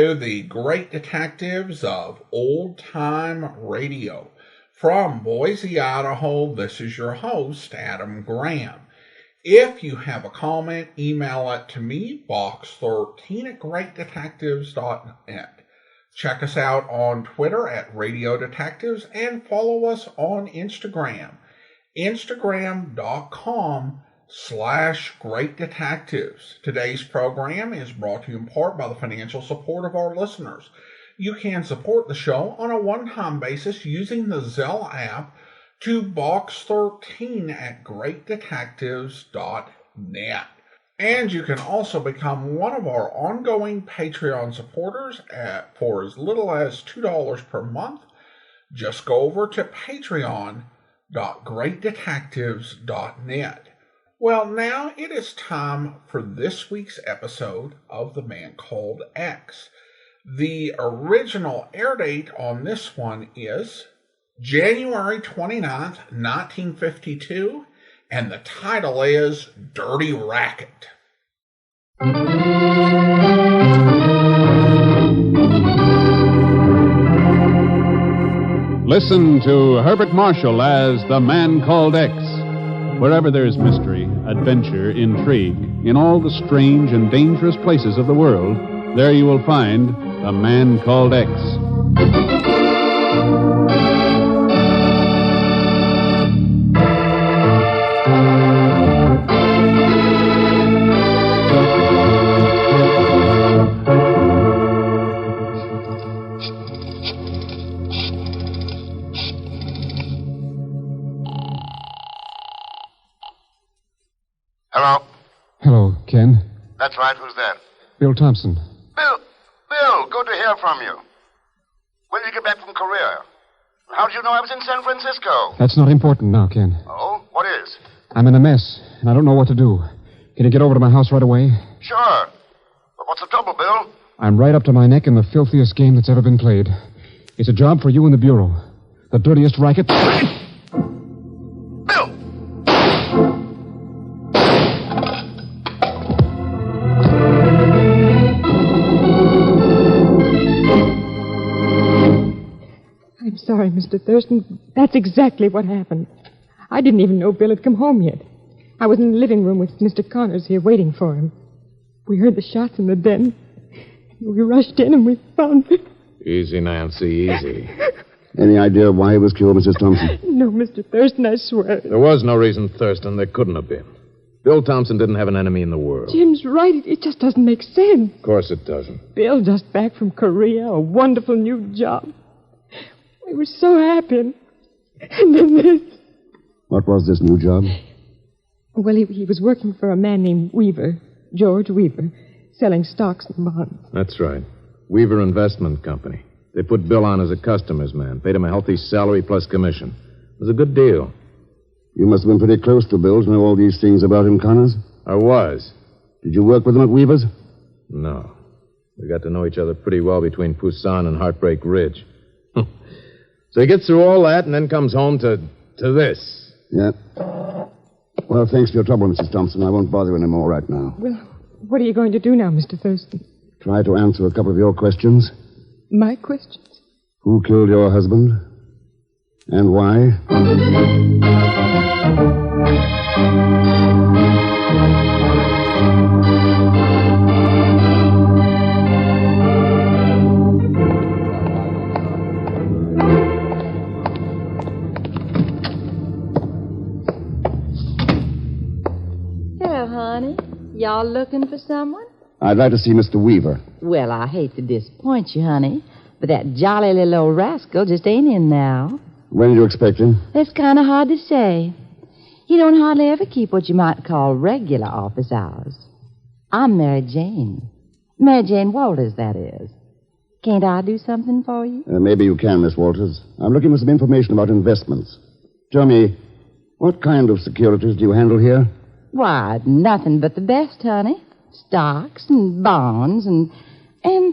to the Great Detectives of Old Time Radio. From Boise, Idaho, this is your host, Adam Graham. If you have a comment, email it to me, box13@greatdetectives.net. Check us out on Twitter at Radio Detectives and follow us on Instagram, instagram.com/Great Detectives. Today's program is brought to you in part by the financial support of our listeners. You can support the show on a one-time basis using the Zelle app to box13@greatdetectives.net. And you can also become one of our ongoing Patreon supporters for as little as $2 per month. Just go over to patreon.greatdetectives.net. Well, now it is time for this week's episode of The Man Called X. The original air date on this one is January 29th, 1952, and the title is Dirty Racket. Listen to Herbert Marshall as The Man Called X. Wherever there's mystery, adventure, intrigue, in all the strange and dangerous places of the world, there you will find The Man Called X. Hello? Hello, Ken. That's right. Who's that? Bill Thompson. Bill, good to hear from you. When did you get back from Korea? How did you know I was in San Francisco? That's not important now, Ken. Oh, what is? I'm in a mess, and I don't know what to do. Can you get over to my house right away? Sure. But what's the trouble, Bill? I'm right up to my neck in the filthiest game that's ever been played. It's a job for you in the Bureau. The dirtiest racket... Bill! I'm sorry, Mr. Thurston. That's exactly what happened. I didn't even know Bill had come home yet. I was in the living room with Mr. Connors here waiting for him. We heard the shots in the den. We rushed in and we found... Easy, Nancy, easy. Any idea why he was killed, Mrs. Thompson? No, Mr. Thurston, I swear. There was no reason, Thurston. There couldn't have been. Bill Thompson didn't have an enemy in the world. Jim's right. It just doesn't make sense. Of course it doesn't. Bill just back from Korea, a wonderful new job. We were so happy. And then this... What was this new job? Well, he was working for a man named Weaver, George Weaver, selling stocks and bonds. That's right. Weaver Investment Company. They put Bill on as a customer's man, paid him a healthy salary plus commission. It was a good deal. You must have been pretty close to Bill to know all these things about him, Connors. I was. Did you work with him at Weaver's? No. We got to know each other pretty well between Pusan and Heartbreak Ridge. So he gets through all that and then comes home to this. Yeah. Well, thanks for your trouble, Mrs. Thompson. I won't bother you anymore right now. Well, what are you going to do now, Mr. Thurston? Try to answer a couple of your questions. My questions? Who killed your husband? And why? Hello, honey. Y'all looking for someone? I'd like to see Mr. Weaver. Well, I hate to disappoint you, honey, but that jolly little old rascal just ain't in now. When do you expect him? That's kind of hard to say. He don't hardly ever keep what you might call regular office hours. I'm Mary Jane. Mary Jane Walters, that is. Can't I do something for you? Maybe you can, Miss Walters. I'm looking for some information about investments. Tell me, what kind of securities do you handle here? Why, nothing but the best, honey. Stocks and bonds and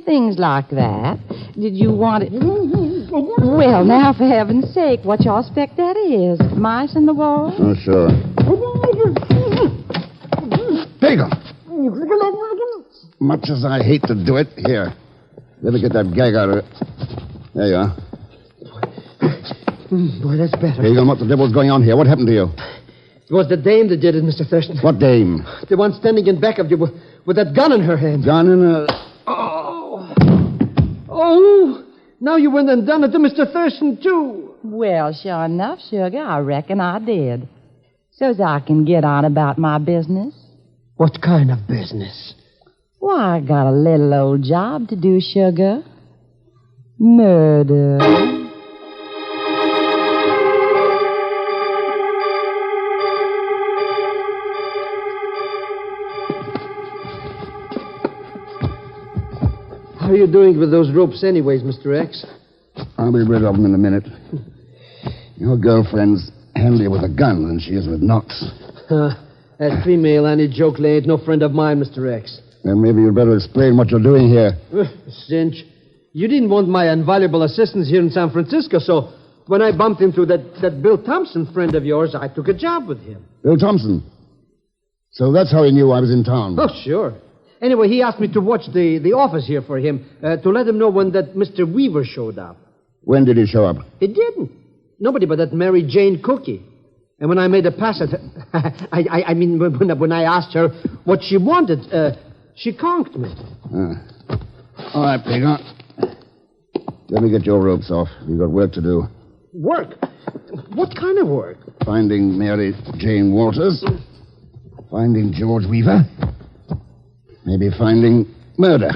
things like that. Did you want it? Well, now, for heaven's sake, what y'all expect that is? Mice in the wall? Oh, sure. There you go. Much as I hate to do it, here. Let me get that gag out of it. There you are. Boy, that's better. Egan, what the devil's going on here? What happened to you? It was the dame that did it, Mr. Thurston. What dame? The one standing in back of you with that gun in her hand. Gun in her... Oh, now you went and done it to Mr. Thurston, too. Well, sure enough, sugar, I reckon I did. So's I can get on about my business. What kind of business? Why, I got a little old job to do, sugar. Murder. How are you doing with those ropes anyways, Mr. X? I'll be rid of them in a minute. Your girlfriend's handier with a gun than she is with knots. That female Annie Jokeley ain't no friend of mine, Mr. X. Then maybe you'd better explain what you're doing here. Cinch, you didn't want my invaluable assistance here in San Francisco, so when I bumped into that Bill Thompson friend of yours, I took a job with him. Bill Thompson? So that's how he knew I was in town. Oh, sure. Anyway, he asked me to watch the office here for him, to let him know when that Mr. Weaver showed up. When did he show up? He didn't. Nobody but that Mary Jane Cookie. And when I made a pass at her, I mean, when I asked her what she wanted, she conked me. All right, Peter. Let me get your ropes off. You've got work to do. Work? What kind of work? Finding Mary Jane Walters. Finding George Weaver. Maybe finding murder.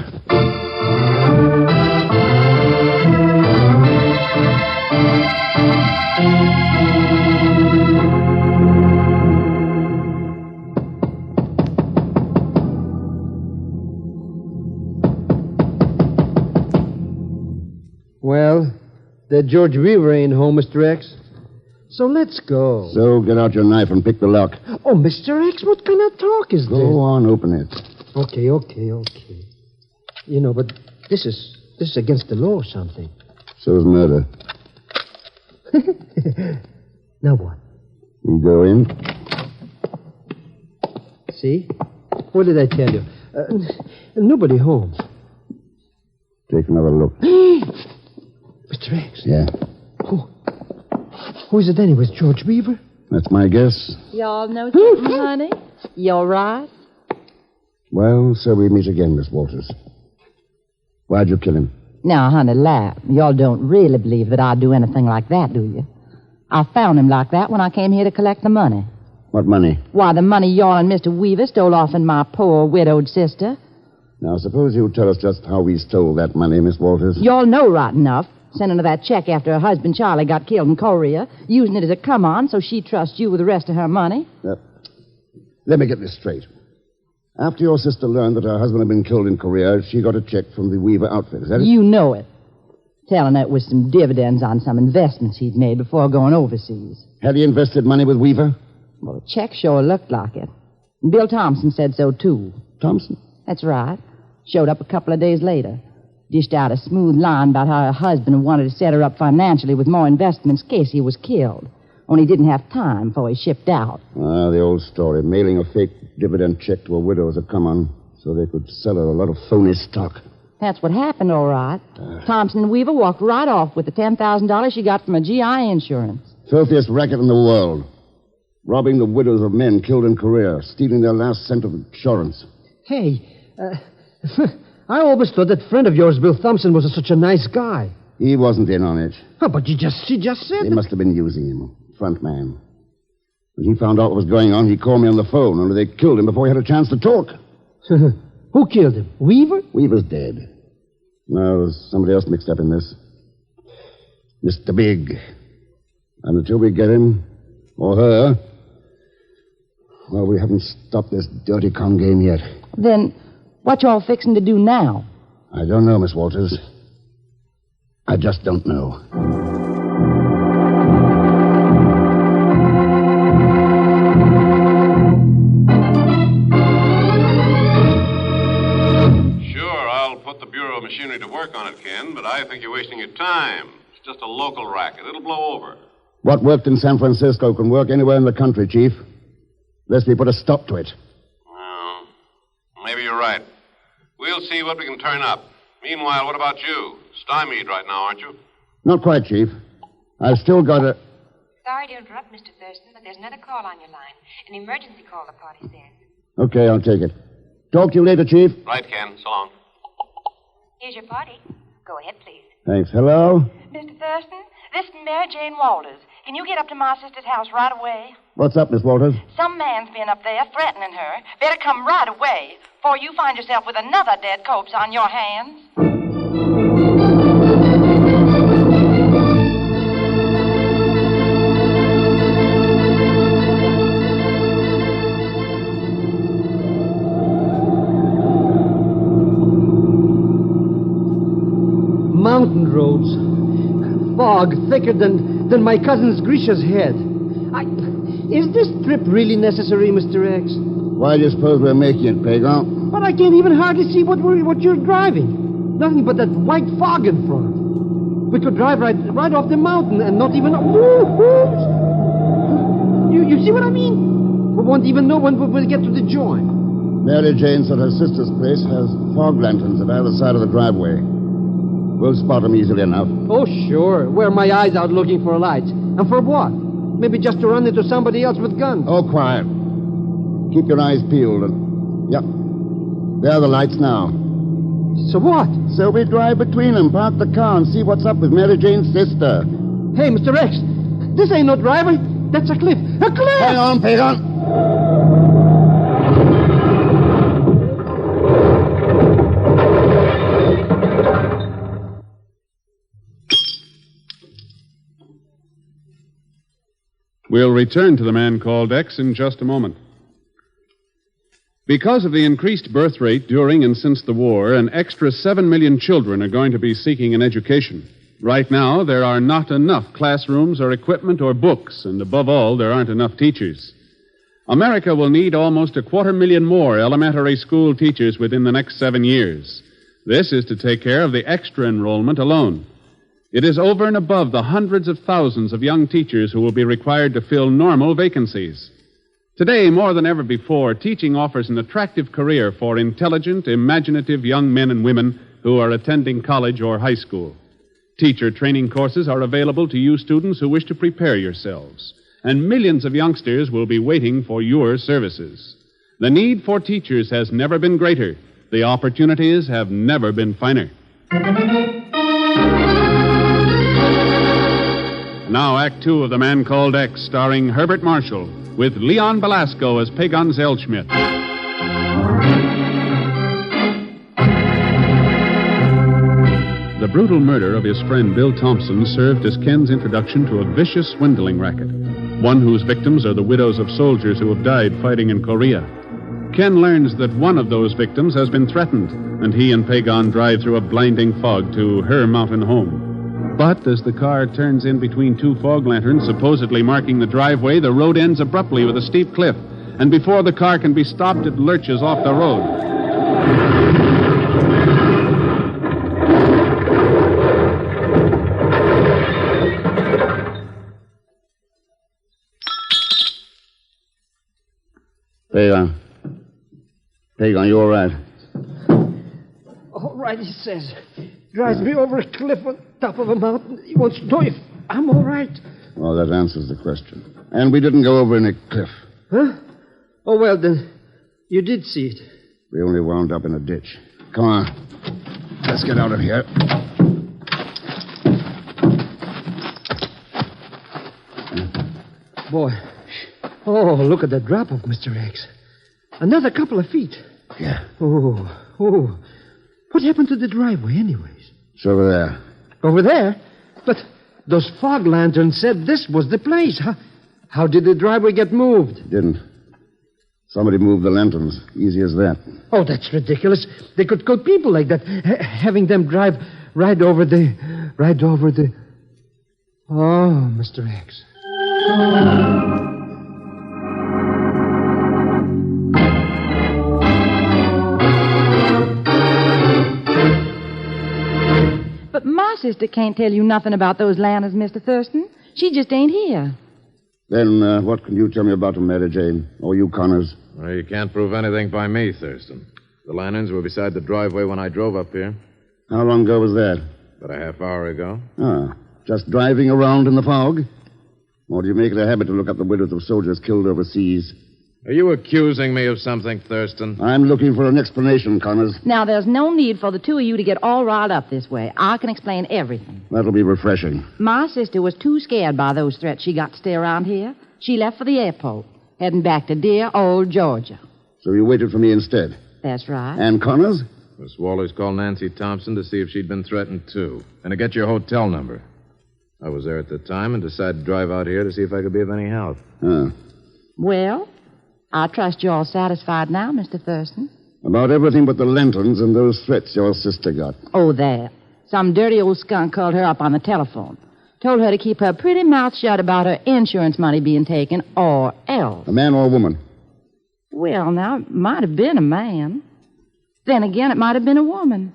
Well, that George Weaver ain't home, Mr. X. So let's go. So get out your knife and pick the lock. Oh, Mr. X, what kind of talk is this? Go on, open it. Okay. You know, but this is against the law or something. So is murder. Now what? You go in. See? What did I tell you? Nobody home. Take another look. Mr. X? Yeah. Who is it anyways, George Weaver? That's my guess. Y'all know something, honey? You're right. Well, so we meet again, Miss Walters. Why'd you kill him? Now, honey, laugh. Y'all don't really believe that I'd do anything like that, do you? I found him like that when I came here to collect the money. What money? Why, the money y'all and Mr. Weaver stole off in my poor widowed sister. Now, suppose you tell us just how we stole that money, Miss Walters. Y'all know right enough. Sending her that check after her husband, Charlie, got killed in Korea. Using it as a come-on so she'd trust you with the rest of her money. Let me get this straight. After your sister learned that her husband had been killed in Korea, she got a check from the Weaver outfit. Is that it? You know it. Telling her it was some dividends on some investments he'd made before going overseas. Had he invested money with Weaver? Well, the check sure looked like it. And Bill Thompson said so, too. Thompson? That's right. Showed up a couple of days later. Dished out a smooth line about how her husband wanted to set her up financially with more investments in case he was killed. Only he didn't have time before he shipped out. Ah, the old story. Mailing a fake dividend check to a widow as a come-on so they could sell her a lot of phony stock. That's what happened, all right. Thompson and Weaver walked right off with the $10,000 she got from a GI insurance. Filthiest racket in the world. Robbing the widows of men killed in Korea, stealing their last cent of insurance. Hey, I always thought that friend of yours, Bill Thompson, was such a nice guy. He wasn't in on it. Oh, but she just said They must have been using him. Front man. When he found out what was going on, he called me on the phone, only they killed him before he had a chance to talk. Who killed him? Weaver? Weaver's dead. No, there's somebody else mixed up in this. Mr. Big. And until we get him, or her, well, we haven't stopped this dirty con game yet. Then what y'all fixing to do now? I don't know, Miss Walters. I just don't know. Machinery to work on it, Ken, but I think you're wasting your time. It's just a local racket. It'll blow over. What worked in San Francisco can work anywhere in the country, Chief. Unless we put a stop to it. Well, maybe you're right. We'll see what we can turn up. Meanwhile, what about you? Stymied right now, aren't you? Not quite, Chief. I've still got a... Sorry to interrupt, Mr. Thurston, but there's another call on your line. An emergency call, the party says. Okay, I'll take it. Talk to you later, Chief. Right, Ken. So long. Here's your party. Go ahead, please. Thanks. Hello? Mr. Thurston, this is Mary Jane Walters. Can you get up to my sister's house right away? What's up, Miss Walters? Some man's been up there threatening her. Better come right away, before you find yourself with another dead corpse on your hands. Mountain roads. Fog thicker than my cousin's Grisha's head. Is this trip really necessary, Mr. X? Why do you suppose we're making it, Pagan? But I can't even hardly see what you're driving. Nothing but that white fog in front. We could drive right off the mountain and not even... You see what I mean? We won't even know when we'll get to the joint. Mary Jane said her sister's place has fog lanterns at either side of the driveway. We'll spot them easily enough. Oh, sure. Wear my eyes out looking for lights. And for what? Maybe just to run into somebody else with guns. Oh, quiet. Keep your eyes peeled. Yep. There are the lights now. So what? So we drive between them, park the car, and see what's up with Mary Jane's sister. Hey, Mr. X, this ain't no driveway. That's a cliff. A cliff! Hang on, Pagan. We'll return to the man called X in just a moment. Because of the increased birth rate during and since the war, an extra 7 million children are going to be seeking an education. Right now, there are not enough classrooms or equipment or books, and above all, there aren't enough teachers. America will need almost 250,000 more elementary school teachers within the next 7 years. This is to take care of the extra enrollment alone. It is over and above the hundreds of thousands of young teachers who will be required to fill normal vacancies. Today, more than ever before, teaching offers an attractive career for intelligent, imaginative young men and women who are attending college or high school. Teacher training courses are available to you students who wish to prepare yourselves, and millions of youngsters will be waiting for your services. The need for teachers has never been greater. The opportunities have never been finer. Now, Act Two of The Man Called X, starring Herbert Marshall, with Leon Belasco as Pagan Zellschmidt. The brutal murder of his friend Bill Thompson served as Ken's introduction to a vicious swindling racket, one whose victims are the widows of soldiers who have died fighting in Korea. Ken learns that one of those victims has been threatened, and he and Pagan drive through a blinding fog to her mountain home. But as the car turns in between two fog lanterns supposedly marking the driveway, the road ends abruptly with a steep cliff, and before the car can be stopped, it lurches off the road. Pagan, you all right? All right, he says. Drives me over a cliff on top of a mountain. He wants to know if I'm all right. Well, that answers the question. And we didn't go over any cliff. Huh? Oh, well, then, you did see it. We only wound up in a ditch. Come on. Let's get out of here. Boy. Oh, look at that drop-off, Mr. X. Another couple of feet. Yeah. Oh. What happened to the driveway, anyways? It's over there. Over there? But those fog lanterns said this was the place. How did the driveway get moved? Didn't. Somebody moved the lanterns. Easy as that. Oh, that's ridiculous. They could kill people like that. Having them drive right over the... Oh, Mr. X. But my sister can't tell you nothing about those lanterns, Mr. Thurston. She just ain't here. Then what can you tell me about them, Mary Jane? Or you, Connors? Well, you can't prove anything by me, Thurston. The lanterns were beside the driveway when I drove up here. How long ago was that? About a half hour ago. Ah, just driving around in the fog? Or do you make it a habit to look up the widows of soldiers killed overseas? Are you accusing me of something, Thurston? I'm looking for an explanation, Connors. Now, there's no need for the two of you to get all riled up this way. I can explain everything. That'll be refreshing. My sister was too scared by those threats she got to stay around here. She left for the airport, heading back to dear old Georgia. So you waited for me instead? That's right. And Connors? Miss Walters called Nancy Thompson to see if she'd been threatened, too, and to get your hotel number. I was there at the time and decided to drive out here to see if I could be of any help. Ah. Well, I trust you're all satisfied now, Mr. Thurston. About everything but the lanterns and those threats your sister got. Oh, there. Some dirty old skunk called her up on the telephone. Told her to keep her pretty mouth shut about her insurance money being taken, or else. A man or a woman? Well, now, it might have been a man. Then again, it might have been a woman.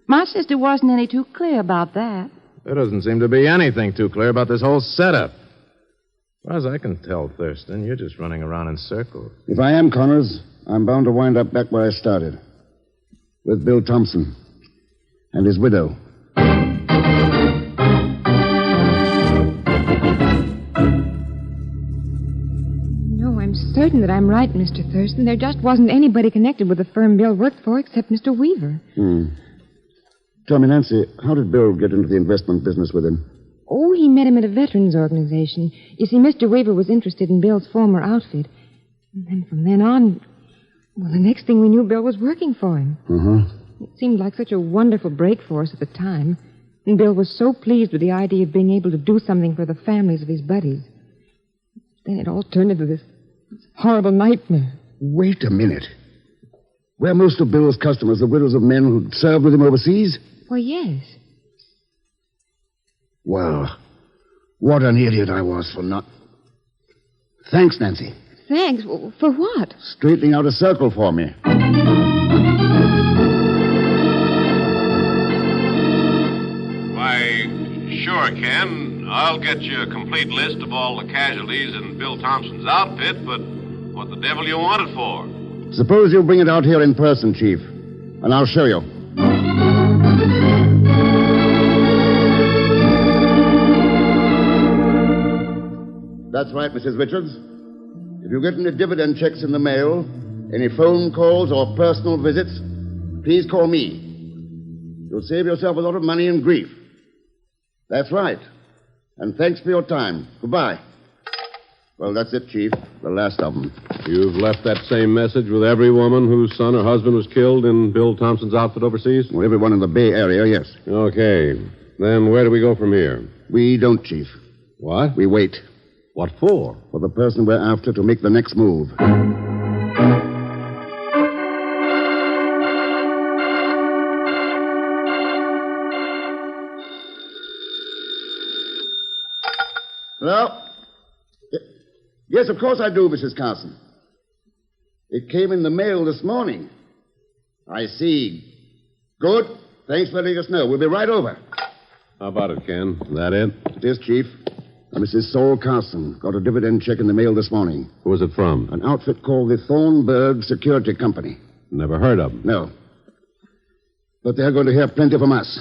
My sister wasn't any too clear about that. There doesn't seem to be anything too clear about this whole setup. As far as I can tell, Thurston, you're just running around in circles. If I am, Connors, I'm bound to wind up back where I started. With Bill Thompson and his widow. No, I'm certain that I'm right, Mr. Thurston. There just wasn't anybody connected with the firm Bill worked for except Mr. Weaver. Tell me, Nancy, how did Bill get into the investment business with him? Oh, he met him at a veterans organization. You see, Mr. Weaver was interested in Bill's former outfit. And then from then on, well, the next thing we knew, Bill was working for him. It seemed like such a wonderful break for us at the time. And Bill was so pleased with the idea of being able to do something for the families of his buddies. Then it all turned into this horrible nightmare. Wait a minute. Were most of Bill's customers the widows of men who'd served with him overseas? Well, yes. Well, what an idiot I was for not... Thanks, Nancy. Thanks? For what? Straightening out a circle for me. Why, sure, Ken. I'll get you a complete list of all the casualties in Bill Thompson's outfit, but what the devil you want it for? Suppose you bring it out here in person, Chief, and I'll show you. That's right, Mrs. Richards. If you get any dividend checks in the mail, any phone calls or personal visits, please call me. You'll save yourself a lot of money and grief. That's right. And thanks for your time. Goodbye. Well, that's it, Chief. The last of them. You've left that same message with every woman whose son or husband was killed in Bill Thompson's outfit overseas? Well, everyone in the Bay Area, yes. Okay. Then where do we go from here? We don't, Chief. What? We wait. What for? For the person we're after to make the next move. Hello? Yes, of course I do, Mrs. Carson. It came in the mail this morning. I see. Good. Thanks for letting us know. We'll be right over. How about it, Ken? That it? It is, Chief. Mrs. Saul Carson got a dividend check in the mail this morning. Who was it from? An outfit called the Thornburg Security Company. Never heard of them. No. But they're going to hear plenty from us.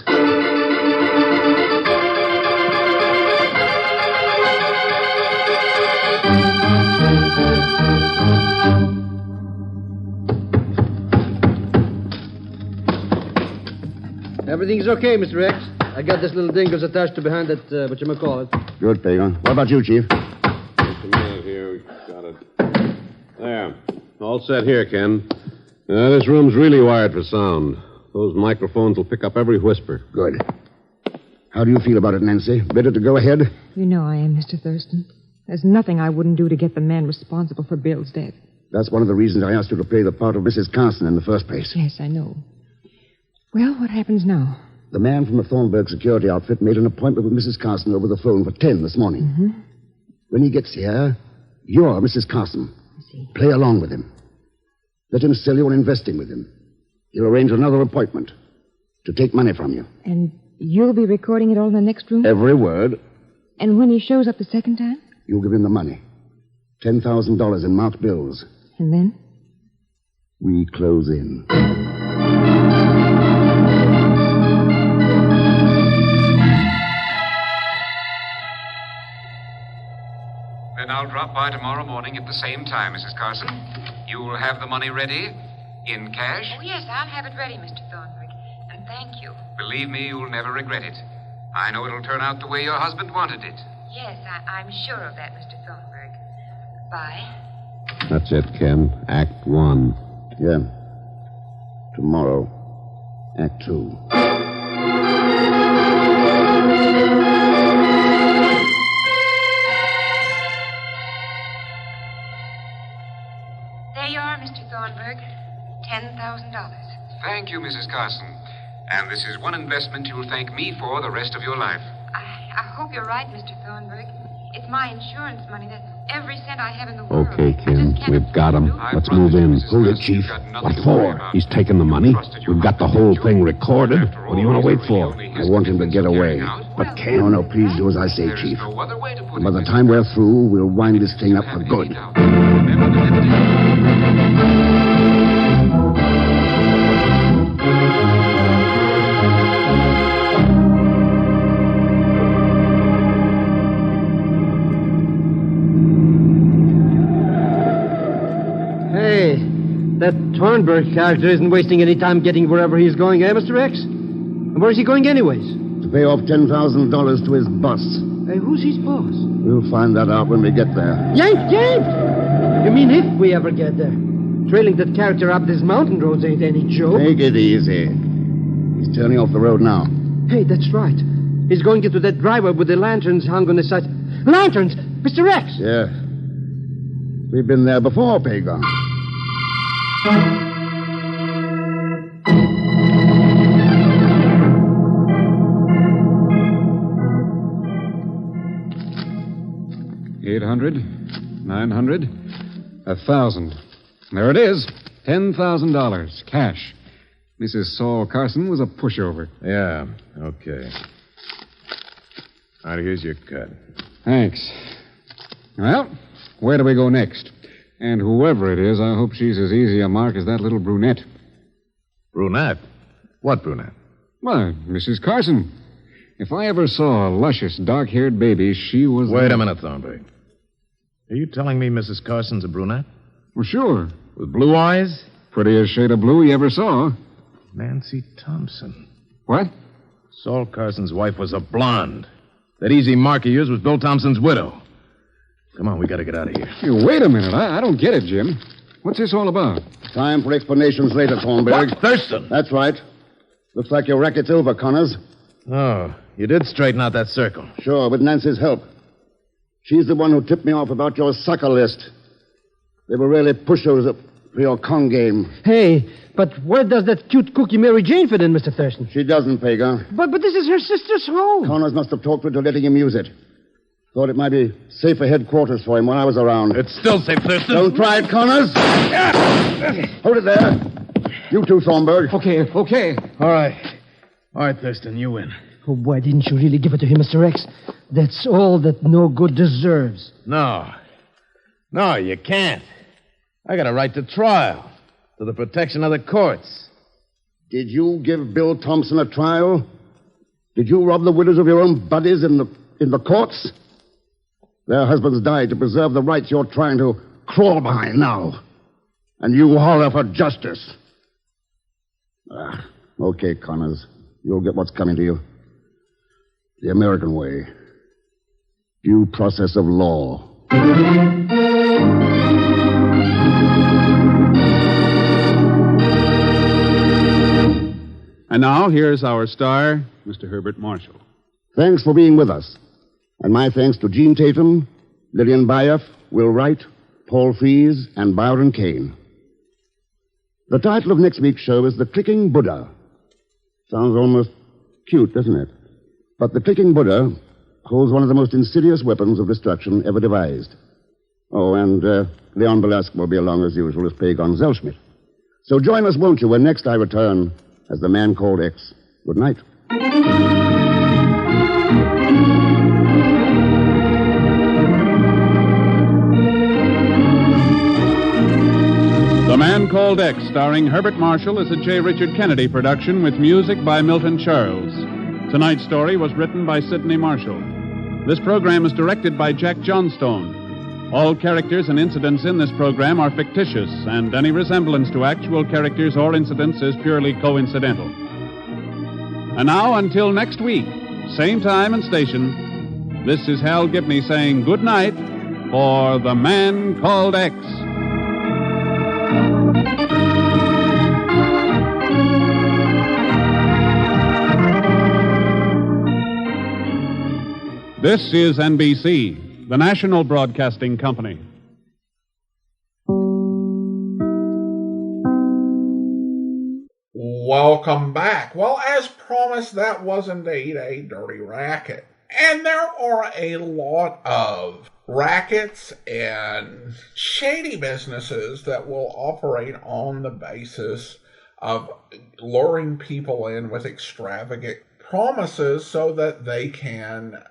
Everything's okay, Mr. X. I got this little dingus attached to behind that, whatchamacallit. Good, Pagan. What about you, Chief? Just a minute here. We got it. There. All set here, Ken. This room's really wired for sound. Those microphones will pick up every whisper. Good. How do you feel about it, Nancy? Ready to go ahead? You know I am, Mr. Thurston. There's nothing I wouldn't do to get the man responsible for Bill's death. That's one of the reasons I asked you to play the part of Mrs. Carson in the first place. Yes, I know. Well, what happens now? The man from the Thornburg security outfit made an appointment with Mrs. Carson over the phone for 10 this morning. Mm-hmm. When he gets here, you're Mrs. Carson. I see. Play along with him. Let him sell you on investing with him. He'll arrange another appointment to take money from you. And you'll be recording it all in the next room? Every word. And when he shows up the second time? You'll give him the money. $10,000 in marked bills. And then? We close in. And I'll drop by tomorrow morning at the same time, Mrs. Carson. You'll have the money ready? In cash? Oh, yes, I'll have it ready, Mr. Thornburg. And thank you. Believe me, you'll never regret it. I know it'll turn out the way your husband wanted it. Yes, I'm sure of that, Mr. Thornburg. Bye. That's it, Ken. Act 1. Yeah. Tomorrow, Act 2. There you are, Mr. Thornburg. $10,000. Thank you, Mrs. Carson. And this is one investment you'll thank me for the rest of your life. I hope you're right, Mr. Thornburg. It's my insurance money. That's every cent I have in the world. Okay, Ken. We've got him. Let's move in. Hold it, Chief. What for? He's taken the money. We've got the whole thing recorded. What do you want to wait for? I want him to get away. But Ken... No, please do as I say, Chief. And by the time we're through, we'll wind this thing up for good. That Thornburg character isn't wasting any time getting wherever he's going, eh, Mr. X? And where is he going anyways? To pay off $10,000 to his boss. Hey, who's his boss? We'll find that out when we get there. Yank! You mean if we ever get there? Trailing that character up these mountain roads ain't any joke. Take it easy. He's turning off the road now. Hey, that's right. He's going into that driveway with the lanterns hung on the side. Lanterns! Mr. X! Yeah. We've been there before, Pagon. $800, $900, $1,000. There it is. $10,000, cash. Mrs. Saul Carson was a pushover. Yeah, okay. All right, here's your cut. Thanks. Well, where do we go next? And whoever it is, I hope she's as easy a mark as that little brunette. Brunette? What brunette? Why, Mrs. Carson. If I ever saw a luscious, dark-haired baby, she was... Wait a minute, Thornburg. Are you telling me Mrs. Carson's a brunette? Well, sure. With blue eyes? Prettiest shade of blue you ever saw. Nancy Thompson. What? Saul Carson's wife was a blonde. That easy mark of yours was Bill Thompson's widow. Come on, we gotta get out of here. Hey, wait a minute. I don't get it, Jim. What's this all about? Time for explanations later, Thornburg. What? Thurston! That's right. Looks like your racket's over, Connors. Oh, you did straighten out that circle. Sure, with Nancy's help. She's the one who tipped me off about your sucker list. They were really pushers for your con game. Hey, but where does that cute cookie Mary Jane fit in, Mr. Thurston? She doesn't, Pagan. But this is her sister's home. Connors must have talked her into letting him use it. Thought it might be safer headquarters for him when I was around. It's still safe, Thurston. Don't try it, Connors. Hold it there. You too, Thornburg. Okay. All right, Thurston, you win. Oh, why didn't you really give it to him, Mr. X? That's all that no good deserves. No, you can't. I got a right to trial, to the protection of the courts. Did you give Bill Thompson a trial? Did you rob the widows of your own buddies in the courts? Their husbands died to preserve the rights you're trying to crawl behind now. And you holler for justice. Okay, Connors. You'll get what's coming to you. The American way. Due process of law. And now, here's our star, Mr. Herbert Marshall. Thanks for being with us. And my thanks to Gene Tatum, Lillian Bayef, Will Wright, Paul Fries, and Byron Kane. The title of next week's show is The Clicking Buddha. Sounds almost cute, doesn't it? But the Clicking Buddha holds one of the most insidious weapons of destruction ever devised. Oh, and Leon Belasco will be along as usual as Pagon Zellschmidt. So join us, won't you, when next I return as the Man Called X. Good night. The Man Called X, starring Herbert Marshall, is a J. Richard Kennedy production with music by Milton Charles. Tonight's story was written by Sidney Marshall. This program is directed by Jack Johnstone. All characters and incidents in this program are fictitious, and any resemblance to actual characters or incidents is purely coincidental. And now, until next week, same time and station, this is Hal Gibney saying good night for The Man Called X. This is NBC, the national broadcasting company. Welcome back. Well, as promised, that was indeed a dirty racket. And there are a lot of rackets and shady businesses that will operate on the basis of luring people in with extravagant promises so that they can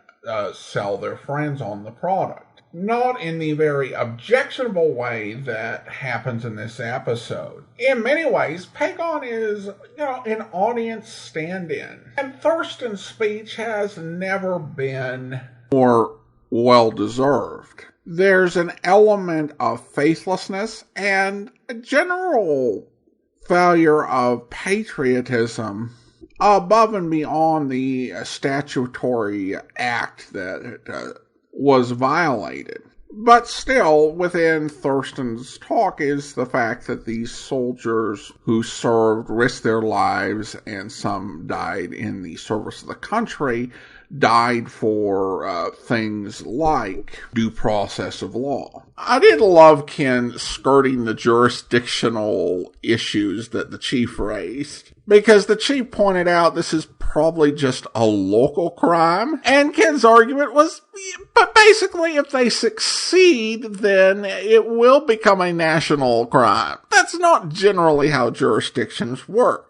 sell their friends on the product. Not in the very objectionable way that happens in this episode. In many ways, Pagon is, an audience stand-in. And Thurston's speech has never been more well-deserved. There's an element of faithlessness and a general failure of patriotism above and beyond the statutory act that was violated. But still, within Thurston's talk is the fact that these soldiers who served risked their lives, and some died in the service of the country, died for things like due process of law. I did love Ken skirting the jurisdictional issues that the chief raised, because the chief pointed out this is probably just a local crime, and Ken's argument was, but basically if they succeed, then it will become a national crime. That's not generally how jurisdictions work.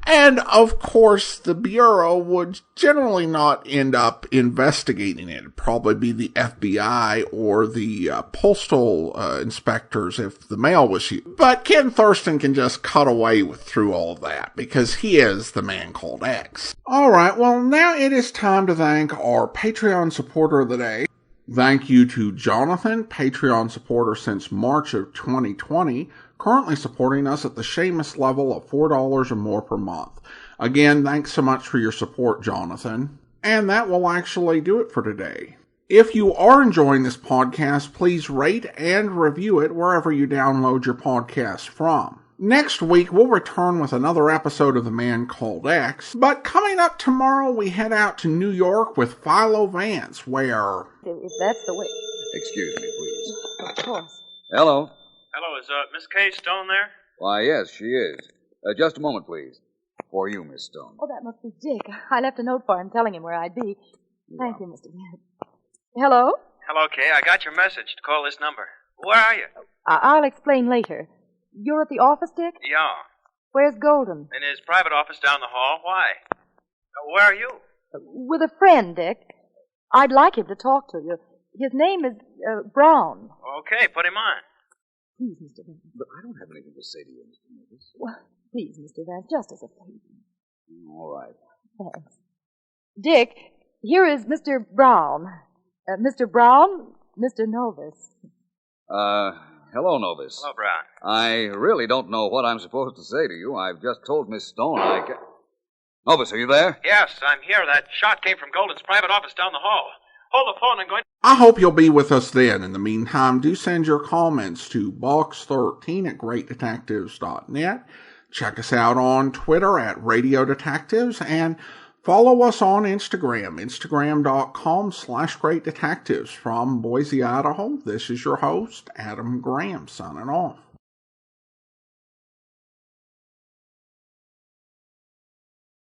And, of course, the Bureau would generally not end up investigating it. It'd probably be the FBI or the postal inspectors if the mail was huge. But Ken Thurston can just cut away through all of that because he is the man called X. All right, well, now it is time to thank our Patreon supporter of the day. Thank you to Jonathan, Patreon supporter since March of 2020, currently supporting us at the Seamus level of $4 or more per month. Again, thanks so much for your support, Jonathan. And that will actually do it for today. If you are enjoying this podcast, please rate and review it wherever you download your podcasts from. Next week, we'll return with another episode of The Man Called X. But coming up tomorrow, we head out to New York with Philo Vance, where... If that's the way... Excuse me, please. Of course. Hello. Hello, is Miss Kay Stone there? Why, yes, she is. Just a moment, please. For you, Miss Stone. Oh, that must be Dick. I left a note for him telling him where I'd be. Thank you, Mr. Vance. Hello? Hello, Kay. I got your message to call this number. Where are you? I'll explain later. You're at the office, Dick? Yeah. Where's Golden? In his private office down the hall. Why? Where are you? With a friend, Dick. I'd like him to talk to you. His name is Brown. Okay, put him on. Please, Mr. Vance. But I don't have anything to say to you, Mr. Davis. Well, please, Mr. Vance, just as a favor. All right. Thanks. Dick, here is Mr. Brown. Mr. Brown, Mr. Novus. Hello, Novus. Hello, Brown. I really don't know what I'm supposed to say to you. I've just told Miss Stone I can... Novus, are you there? Yes, I'm here. That shot came from Golden's private office down the hall. Hold the phone, I'm going... I hope you'll be with us then. In the meantime, do send your comments to box13@greatdetectives.net. Check us out on Twitter at Radio Detectives, and follow us on Instagram, instagram.com/greatdetectives. From Boise, Idaho, this is your host, Adam Graham, signing off.